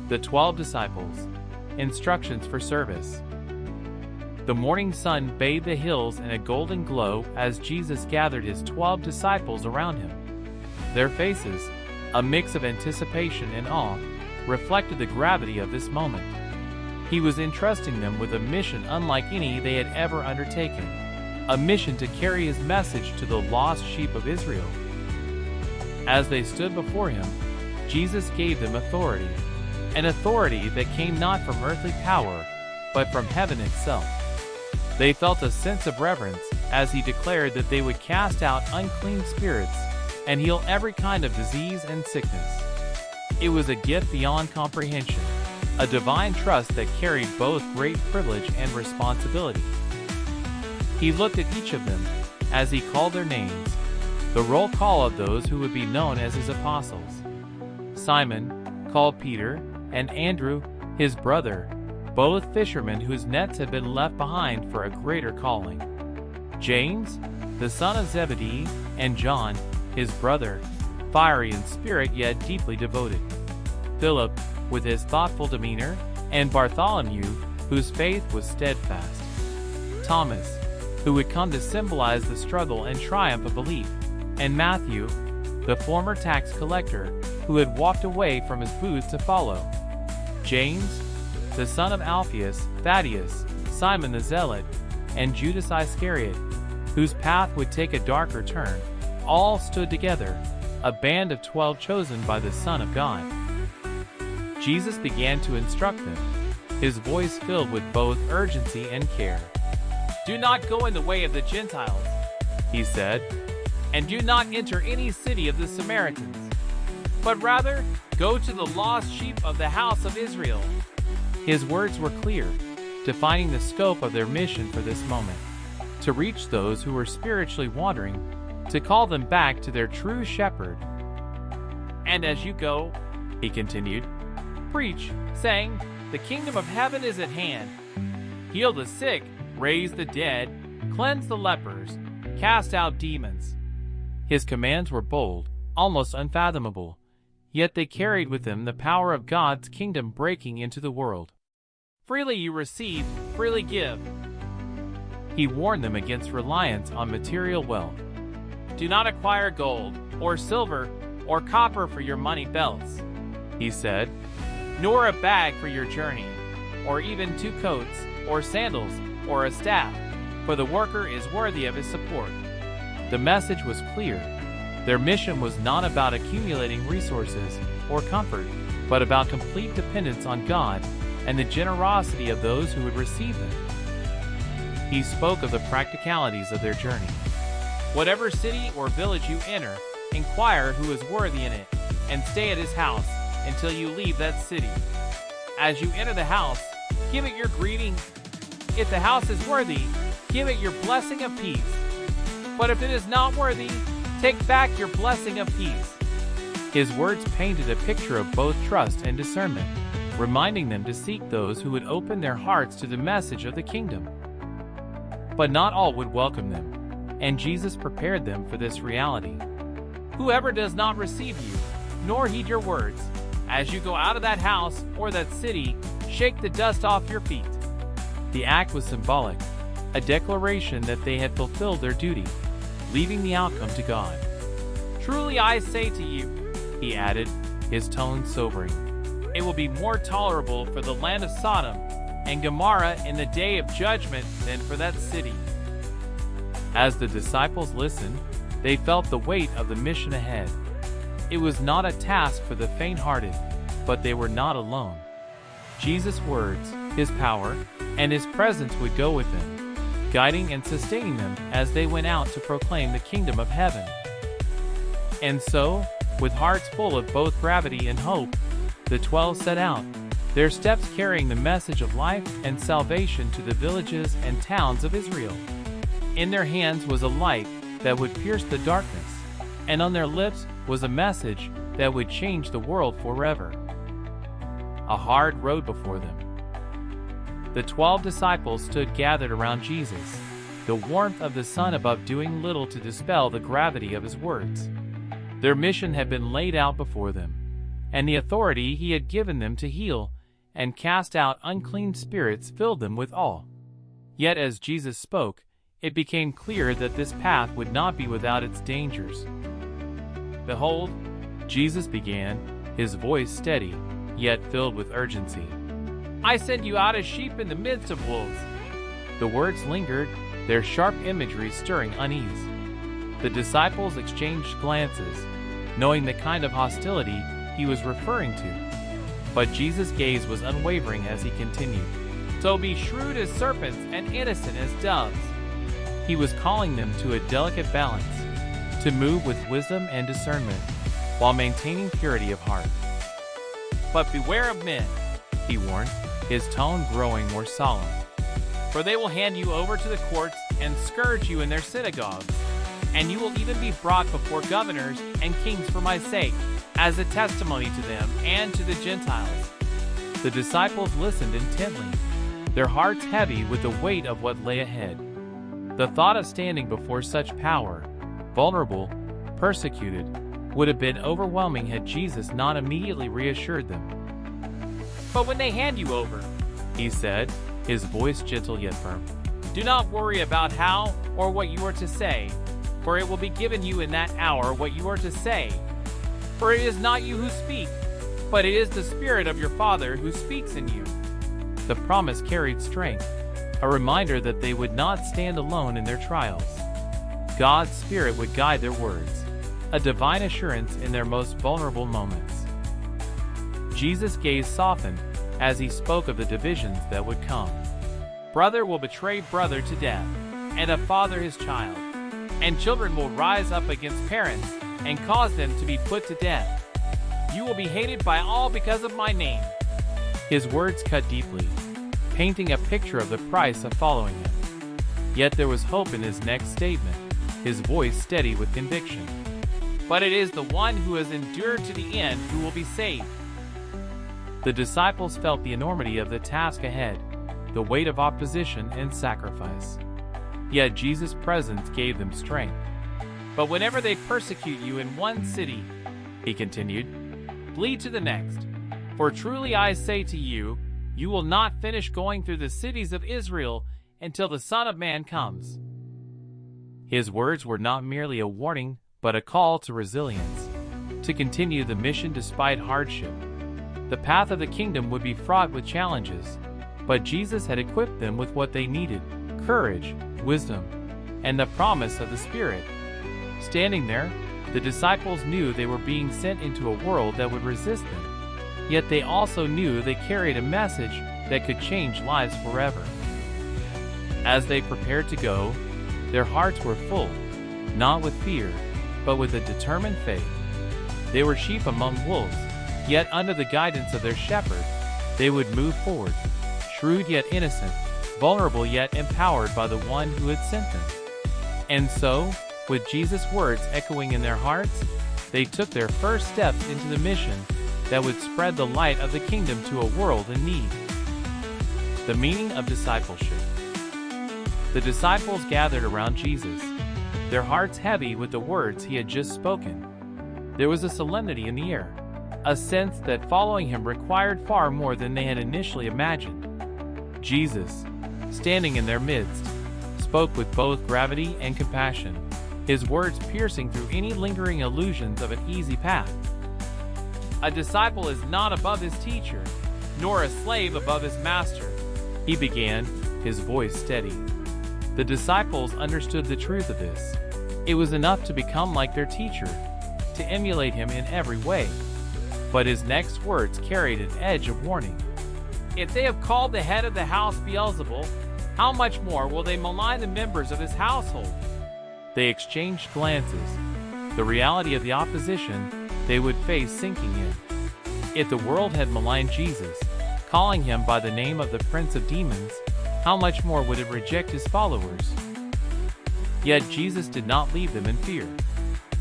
The 12 disciples. Instructions for service. The morning sun bathed the hills in a golden glow as Jesus gathered his 12 disciples around him. Their faces, a mix of anticipation and awe, reflected the gravity of this moment. He was entrusting them with a mission unlike any they had ever undertaken, a mission to carry his message to the lost sheep of Israel. As they stood before him, Jesus gave them authority, an authority that came not from earthly power, but from heaven itself. They felt a sense of reverence as he declared that they would cast out unclean spirits and heal every kind of disease and sickness. It was a gift beyond comprehension, a divine trust that carried both great privilege and responsibility. He looked at each of them as he called their names, the roll call of those who would be known as his apostles. Simon, called Peter, and Andrew, his brother, both fishermen whose nets had been left behind for a greater calling. James, the son of Zebedee, and John, his brother, fiery in spirit yet deeply devoted. Philip, with his thoughtful demeanor, and Bartholomew, whose faith was steadfast. Thomas, who would come to symbolize the struggle and triumph of belief, and Matthew, the former tax collector, who had walked away from his booths to follow. James, the son of Alphaeus, Thaddeus, Simon the Zealot, and Judas Iscariot, whose path would take a darker turn, all stood together, a band of 12 chosen by the Son of God. Jesus began to instruct them, his voice filled with both urgency and care. "Do not go in the way of the Gentiles," he said, "and do not enter any city of the Samaritans, but rather go to the lost sheep of the house of Israel." His words were clear, defining the scope of their mission for this moment: to reach those who were spiritually wandering, to call them back to their true shepherd. "And as you go," he continued, "preach, saying, 'The kingdom of heaven is at hand. Heal the sick, raise the dead, cleanse the lepers, cast out demons.'" His commands were bold, almost unfathomable, yet they carried with them the power of God's kingdom breaking into the world. "Freely you receive, freely give." He warned them against reliance on material wealth. "Do not acquire gold, or silver, or copper for your money belts," he said, "nor a bag for your journey, or even 2 coats, or sandals, or a staff, for the worker is worthy of his support." The message was clear. Their mission was not about accumulating resources or comfort, but about complete dependence on God and the generosity of those who would receive them. He spoke of the practicalities of their journey. "Whatever city or village you enter, inquire who is worthy in it, and stay at his house until you leave that city. As you enter the house, give it your greeting. If the house is worthy, give it your blessing of peace. But if it is not worthy, take back your blessing of peace." His words painted a picture of both trust and discernment, reminding them to seek those who would open their hearts to the message of the kingdom. But not all would welcome them, and Jesus prepared them for this reality. "Whoever does not receive you, nor heed your words, as you go out of that house or that city, shake the dust off your feet." The act was symbolic, a declaration that they had fulfilled their duty, leaving the outcome to God. "Truly I say to you," he added, his tone sobering, "it will be more tolerable for the land of Sodom and Gomorrah in the day of judgment than for that city." As the disciples listened, they felt the weight of the mission ahead. It was not a task for the faint-hearted, but they were not alone. Jesus' words, his power, and his presence would go with them, guiding and sustaining them as they went out to proclaim the kingdom of heaven. And so, with hearts full of both gravity and hope, the 12 set out, their steps carrying the message of life and salvation to the villages and towns of Israel. In their hands was a light that would pierce the darkness, and on their lips was a message that would change the world forever. A hard road before them. The 12 disciples stood gathered around Jesus, the warmth of the sun above doing little to dispel the gravity of his words. Their mission had been laid out before them, and the authority he had given them to heal and cast out unclean spirits filled them with awe. Yet as Jesus spoke, it became clear that this path would not be without its dangers. "Behold," Jesus began, his voice steady, yet filled with urgency, "I send you out as sheep in the midst of wolves." The words lingered, their sharp imagery stirring unease. The disciples exchanged glances, knowing the kind of hostility he was referring to. But Jesus' gaze was unwavering as he continued, "So be shrewd as serpents and innocent as doves." He was calling them to a delicate balance, to move with wisdom and discernment, while maintaining purity of heart. "But beware of men," he warned, his tone growing more solemn. "For they will hand you over to the courts and scourge you in their synagogues, and you will even be brought before governors and kings for my sake, as a testimony to them and to the Gentiles." The disciples listened intently, their hearts heavy with the weight of what lay ahead. The thought of standing before such power, vulnerable, persecuted, would have been overwhelming had Jesus not immediately reassured them. "But when they hand you over," he said, his voice gentle yet firm, "do not worry about how or what you are to say, for it will be given you in that hour what you are to say. For it is not you who speak, but it is the Spirit of your Father who speaks in you." The promise carried strength, a reminder that they would not stand alone in their trials. God's Spirit would guide their words, a divine assurance in their most vulnerable moments. Jesus' gaze softened as he spoke of the divisions that would come. "Brother will betray brother to death, and a father his child, and children will rise up against parents and cause them to be put to death. You will be hated by all because of my name." His words cut deeply, painting a picture of the price of following him. Yet there was hope in his next statement, his voice steady with conviction. "But it is the one who has endured to the end who will be saved." The disciples felt the enormity of the task ahead, the weight of opposition and sacrifice. Yet Jesus' presence gave them strength. "But whenever they persecute you in one city," he continued, "flee to the next. For truly I say to you, you will not finish going through the cities of Israel until the Son of Man comes." His words were not merely a warning, but a call to resilience, to continue the mission despite hardship. The path of the kingdom would be fraught with challenges, but Jesus had equipped them with what they needed: courage, wisdom, and the promise of the Spirit. Standing there, the disciples knew they were being sent into a world that would resist them. Yet they also knew they carried a message that could change lives forever. As they prepared to go, their hearts were full, not with fear, but with a determined faith. They were sheep among wolves, yet under the guidance of their shepherd, they would move forward, shrewd yet innocent, vulnerable yet empowered by the one who had sent them. And so, with Jesus' words echoing in their hearts, they took their first steps into the mission that would spread the light of the kingdom to a world in need. The meaning of discipleship. The disciples gathered around Jesus, their hearts heavy with the words he had just spoken. There was a solemnity in the air, a sense that following him required far more than they had initially imagined. Jesus, standing in their midst, spoke with both gravity and compassion, his words piercing through any lingering illusions of an easy path. "A disciple is not above his teacher, nor a slave above his master," he began, his voice steady. The disciples understood the truth of this. It was enough to become like their teacher, to emulate him in every way. But his next words carried an edge of warning. "If they have called the head of the house Beelzebul, how much more will they malign the members of his household?" They exchanged glances, the reality of the opposition they would face sinking in. If the world had maligned Jesus, calling him by the name of the Prince of Demons, how much more would it reject his followers? Yet Jesus did not leave them in fear.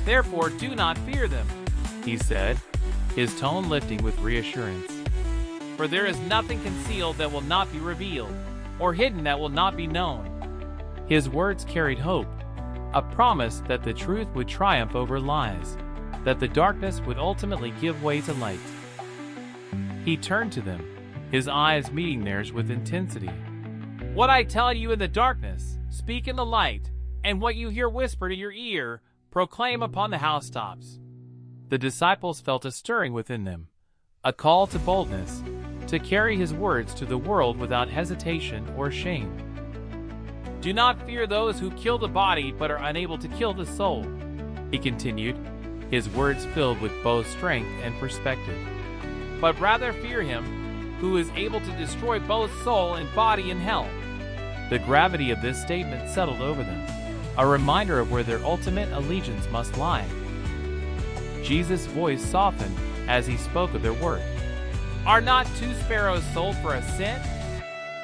"Therefore do not fear them," he said, his tone lifting with reassurance. "For there is nothing concealed that will not be revealed, or hidden that will not be known." His words carried hope, a promise that the truth would triumph over lies, that the darkness would ultimately give way to light. He turned to them, his eyes meeting theirs with intensity. "What I tell you in the darkness, speak in the light, and what you hear whispered in your ear, proclaim upon the housetops." The disciples felt a stirring within them, a call to boldness, to carry his words to the world without hesitation or shame. "Do not fear those who kill the body but are unable to kill the soul," he continued, his words filled with both strength and perspective. "But rather fear him who is able to destroy both soul and body in hell." The gravity of this statement settled over them, a reminder of where their ultimate allegiance must lie. Jesus' voice softened as he spoke of their worth. "Are not 2 sparrows sold for a cent?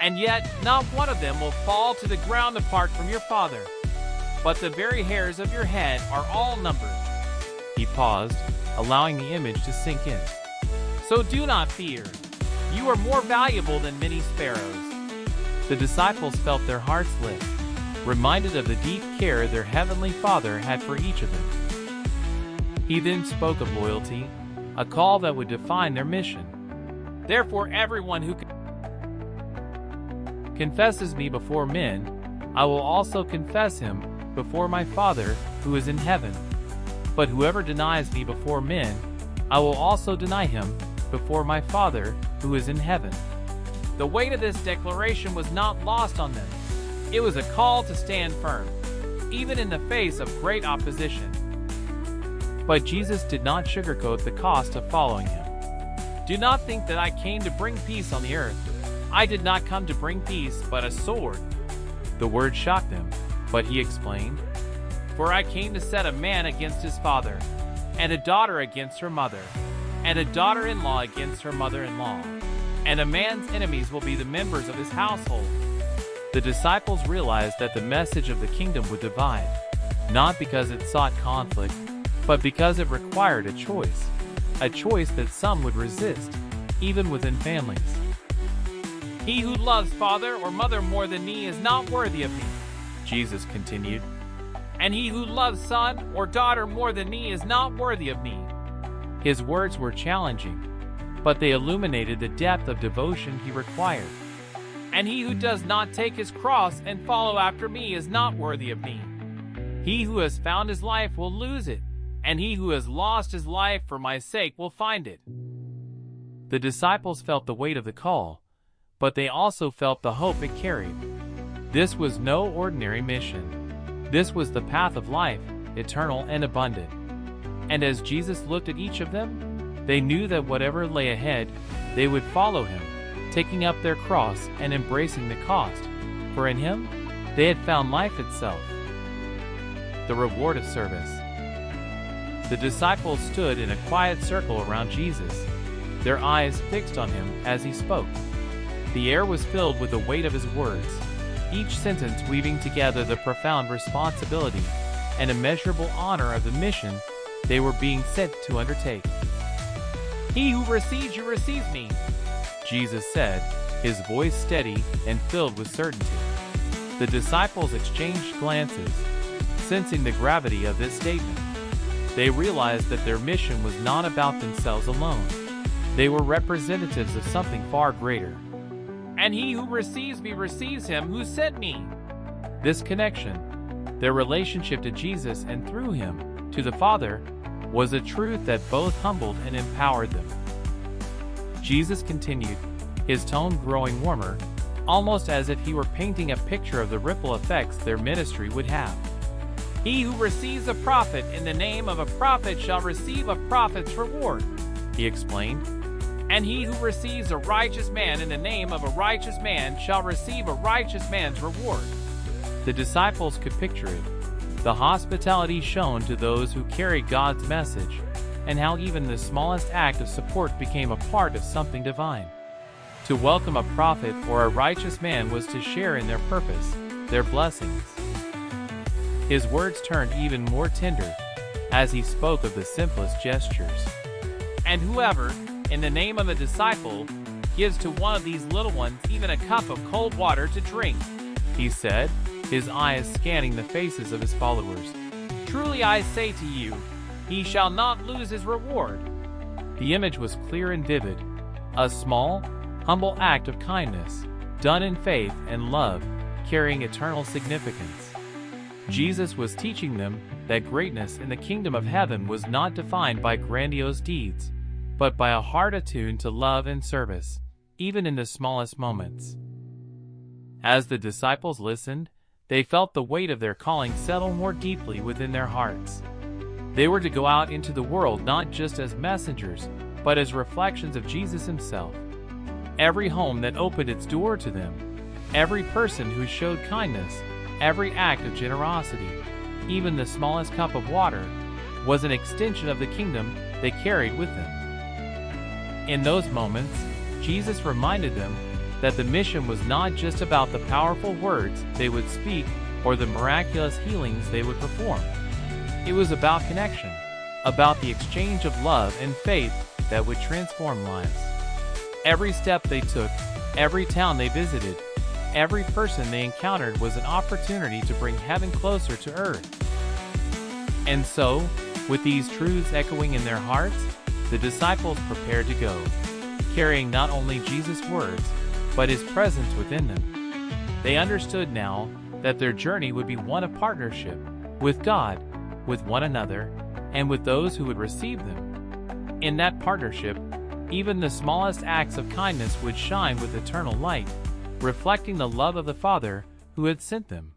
And yet not one of them will fall to the ground apart from your Father. But the very hairs of your head are all numbered." He paused, allowing the image to sink in. "So do not fear. You are more valuable than many sparrows." The disciples felt their hearts lift, reminded of the deep care their Heavenly Father had for each of them. He then spoke of loyalty, a call that would define their mission. "Therefore everyone who confesses me before men, I will also confess him before my Father who is in heaven. But whoever denies me before men, I will also deny him before my Father who is in heaven." The weight of this declaration was not lost on them. It was a call to stand firm, even in the face of great opposition. But Jesus did not sugarcoat the cost of following him. "Do not think that I came to bring peace on the earth. I did not come to bring peace, but a sword." The word shocked them, but he explained, "For I came to set a man against his father, and a daughter against her mother, and a daughter-in-law against her mother-in-law, and a man's enemies will be the members of his household." The disciples realized that the message of the kingdom would divide, not because it sought conflict, but because it required a choice that some would resist, even within families. "He who loves father or mother more than me is not worthy of me," Jesus continued. "And he who loves son or daughter more than me is not worthy of me." His words were challenging, but they illuminated the depth of devotion he required. "And he who does not take his cross and follow after me is not worthy of me. He who has found his life will lose it, and he who has lost his life for my sake will find it." The disciples felt the weight of the call, but they also felt the hope it carried. This was no ordinary mission. This was the path of life, eternal and abundant. And as Jesus looked at each of them, they knew that whatever lay ahead, they would follow him, taking up their cross and embracing the cost, for in him, they had found life itself. The reward of service. The disciples stood in a quiet circle around Jesus, their eyes fixed on him as he spoke. The air was filled with the weight of his words, each sentence weaving together the profound responsibility and immeasurable honor of the mission they were being sent to undertake. "He who receives you receives me," Jesus said, his voice steady and filled with certainty. The disciples exchanged glances, sensing the gravity of this statement. They realized that their mission was not about themselves alone. They were representatives of something far greater. "And he who receives me receives him who sent me." This connection, their relationship to Jesus and through him to the Father, was a truth that both humbled and empowered them. Jesus continued, his tone growing warmer, almost as if he were painting a picture of the ripple effects their ministry would have. "He who receives a prophet in the name of a prophet shall receive a prophet's reward," he explained. "And he who receives a righteous man in the name of a righteous man shall receive a righteous man's reward." The disciples could picture it, the hospitality shown to those who carried God's message, and how even the smallest act of support became a part of something divine. To welcome a prophet or a righteous man was to share in their purpose, their blessings. His words turned even more tender as he spoke of the simplest gestures. "And whoever, in the name of a disciple, gives to one of these little ones even a cup of cold water to drink," he said, his eyes scanning the faces of his followers, "truly I say to you, he shall not lose his reward." The image was clear and vivid, A small, humble act of kindness, done in faith and love, carrying eternal significance. Jesus was teaching them that greatness in the kingdom of heaven was not defined by grandiose deeds, but by a heart attuned to love and service, even in the smallest moments. As the disciples listened, they felt the weight of their calling settle more deeply within their hearts. They were to go out into the world not just as messengers, but as reflections of Jesus himself. Every home that opened its door to them, every person who showed kindness, every act of generosity, even the smallest cup of water, was an extension of the kingdom they carried with them. In those moments, Jesus reminded them that the mission was not just about the powerful words they would speak or the miraculous healings they would perform. It was about connection, about the exchange of love and faith that would transform lives. Every step they took, every town they visited, every person they encountered was an opportunity to bring heaven closer to earth. And so, with these truths echoing in their hearts, the disciples prepared to go, carrying not only Jesus' words, but his presence within them. They understood now that their journey would be one of partnership with God, with one another, and with those who would receive them. In that partnership, even the smallest acts of kindness would shine with eternal light, reflecting the love of the Father who had sent them.